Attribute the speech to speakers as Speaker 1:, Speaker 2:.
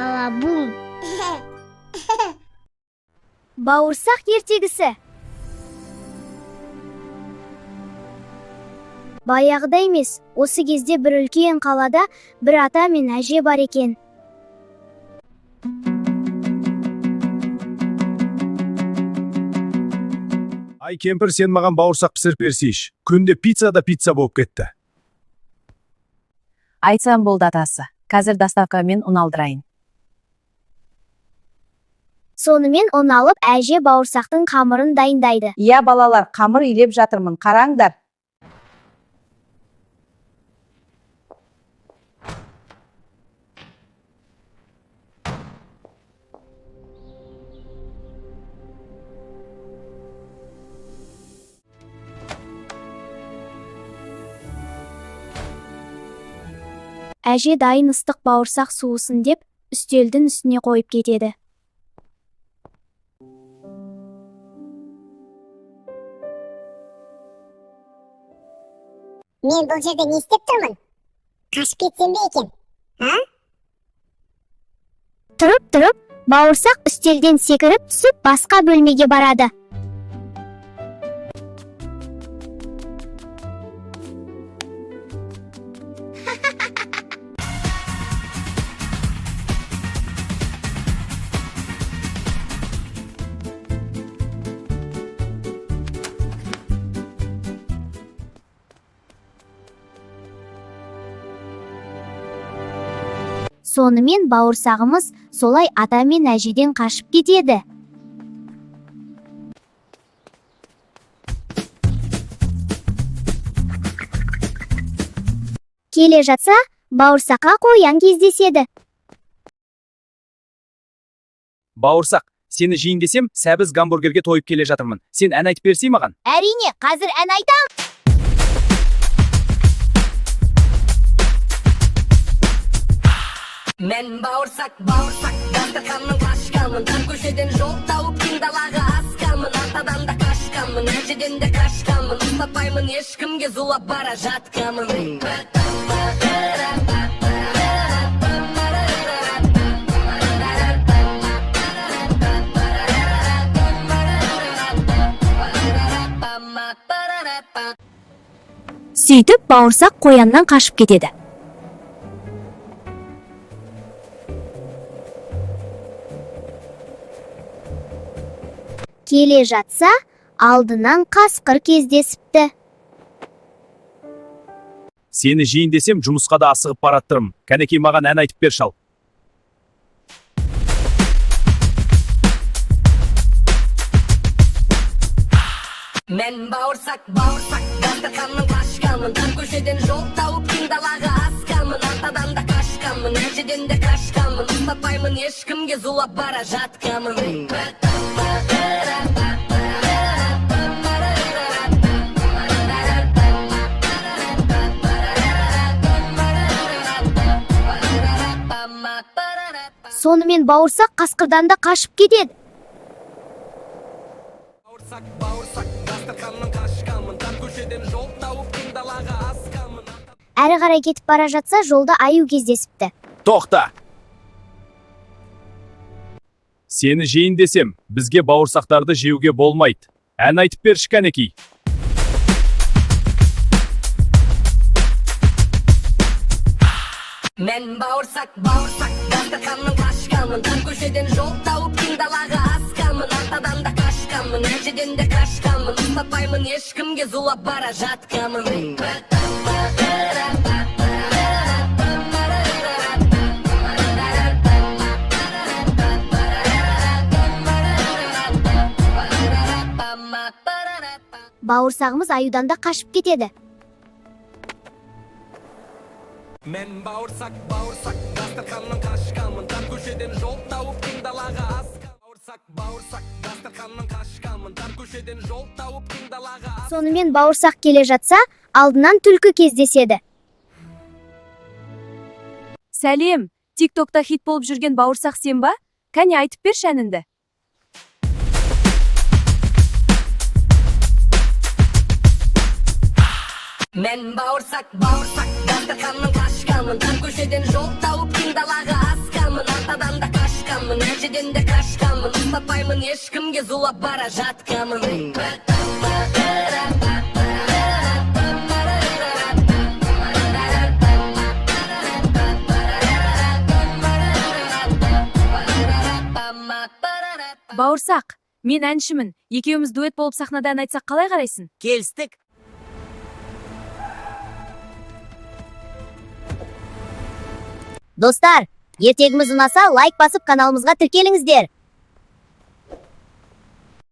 Speaker 1: Балабул.
Speaker 2: Бауырсақ ертегісі. Баяғыда емес, осы кезде бір үлкен қалада бір ата мен әже бар екен.
Speaker 3: Ай кемпір, сен маған бауырсақ пісіріп берсейші. Күнде пицца болып кетті.
Speaker 4: Айтсам болды атасы. Қазір доставкамен ұн алдырайын.
Speaker 2: Сонымен ұн алып, әже бауырсақтың қамырын дайындайды.
Speaker 4: Иә балалар, қамыр илеп жатырмын, қараңдар.
Speaker 2: Әже дайын ыстық бауырсақ суысын деп, үстелдің үстіне қойып кетеді.
Speaker 1: Мен бұл жерде не істеп тұрмын? Қашып кетсем бе екен?
Speaker 2: Тұрып, бауырсақ үстелден секіріп түсіп, басқа бөлмеге барады. Сонымен бауырсағымыз солай ата мен әжеден қашып кетеді. Келе жатса, бауырсаққа қоян кездеседі.
Speaker 5: Бауырсақ, сені жейін десем, сәбіз гамбургерге тойып келе жатырмын. Сен ән айтып берсей маған?
Speaker 2: Әрине, қазір ән айтам.
Speaker 6: Мен бауырсақ, дастарханның қашқанмын. Тар көшеден жол тауып, кең далаға асқанмын. Атадан да қашқанмын, әжеден де қашқанмын. Ұстатпаймын ешкімге, зулап бара жатқанмын.
Speaker 2: Сөйтіп, бауырсақ қояннан қашып кетеді. Келе жатса, алдынан қасқыр кездесіпті.
Speaker 5: Сені жейін десем, жұмысқа да асығып бараттырым. Кәнекей, маған ән айтып бер шал.
Speaker 6: Мен бауырсақ, дастарханның қашқанмын. Тар көшеден жол тауып, кең далаға асқанмын. Атадан да қашқанмын, әжеден де қашқанмын. Ұстатпаймын ешкімге, зулап бара жатқанмын.
Speaker 2: Сонымен бауырсақ қасқырдан да қашып кетеді. Әрі қарай кетіп бара жатса, жолда аю кездесіпті.
Speaker 5: Тоқта! Сені жейін десем, бізге бауырсақтарды жеуге болмайды. Ән айтып берші, кәнекей.
Speaker 6: Мен бауырсақ, дастарханның қашқанмын. Тар көшеден жол тауып, кең далаға асқанмын. Атадан да қашқанмын, әжеден де қашқанмын. Ұстатпаймын ешкімге, зулап бара жатқанмын.
Speaker 2: Бауырсағымыз аюдан да қашып кетеді.
Speaker 6: Мен бауырсақ, дастарханның қашқанмын. Тар көшеден жол тауып, кең далаға асқанмын. Бауырсақ, дастарханның қашқанмын. Тар көшеден жол тауып, кең далаға асқанмын.
Speaker 2: Сонымен бауырсақ келе жатса, алдынан түлкі кездеседі.
Speaker 4: Сәлем, тик-токта хит болып жүрген бауырсақ сен ба? Кәне айтып берші әніңді.
Speaker 6: Мен бауырсақ, дастарханның қашқанмын. Тар көшеден жол тауып, кең далаға асқанмын. атадан да кашканмын, әжеден де кашканмын, ұстатпаймын ешкімге зулап бара жатқанмын.
Speaker 4: Бауырсақ, мен әншімін. Екеуміз дуэт болып сахнада ән айтсақ қалай қарайсың?
Speaker 7: Келістік.
Speaker 8: Достар, ертегіміз ұнаса лайк басып каналымызға тіркеліңіздер.